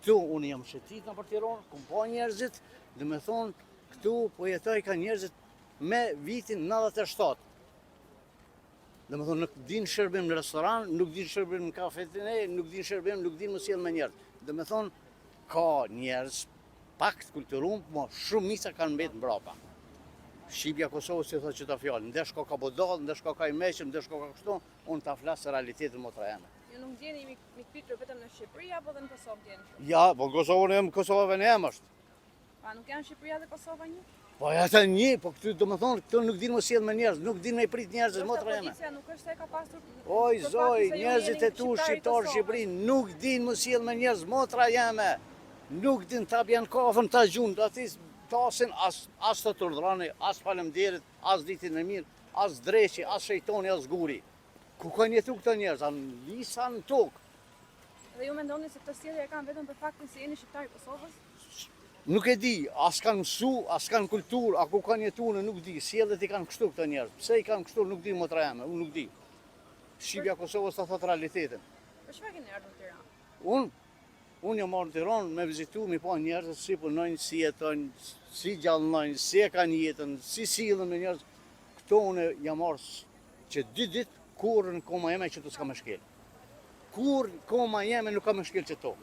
këtu unë jam shëtit në për Tiranë, kum pa njerëzit, dhe me thonë, këtu po jetoj ka njerëzit me vitin 97. Dhe me thonë, nuk din shërbim në restoran, nuk din shërbim në kafetine, nuk din shërbim, nuk din më sjell me njerëz. Dhe me thonë, ka njerëz pak të kulturum, po shumica kanë mbetë mbrapa. Shqipja Kosovës si thotë që ta fjallë, ndesh ka bodall, ndesh ka i meqëm, ndesh ka kështu, unë ta flasë realitetin motra jeme. Ju nuk gjeni mikpritër vetëm në Shqipëri apo dhe në Kosovë gjeni? Ja, po Kosovën e em është. Pa nuk janë Shqipëria dhe Kosova një? Po ja të një, po këtu do më thonë, këtu nuk din më sjell me njerëz, nuk din me prit njerëzit motra jeme. Policia nuk është se ka pasur... Oj, zoj, njerëzit e tu shqiptarë Shqipëri nuk din më sjell me njerëz motra jeme. Nuk din ta bjen kafën, ta gjunë, ati tasin as të turdhrani, as falemderit, as ditin e mirë, as dreqi, as shejtoni, as guri. Ku kanë jetu këto njerëz, anë lisa në tokë. Dhe ju mendoni se këtë sjellje e kanë vetëm për faktin se jeni shqiptar i Kosovës? Nuk e di, as kanë mësu, as kanë kulturë, a ku kanë jetu në nuk di, sjelljet i kanë kështu këto njerëz. Pse i kanë kështu nuk di motra jeme, unë nuk di. Shqipja Kosovës ta thot realitetin. Për çfarë keni ardhur në Tiranë? Unë jam marrë në Tiranë me vizitu, mi pa njerëzit si punojnë, si jetojnë, si gjallënojnë, si e kanë jetën, si sillen me njerëz. Këto unë jam marrë që 2 ditë kur në koma jeme që të s'ka me shkel. Kur koma jeme nuk ka me shkel që to.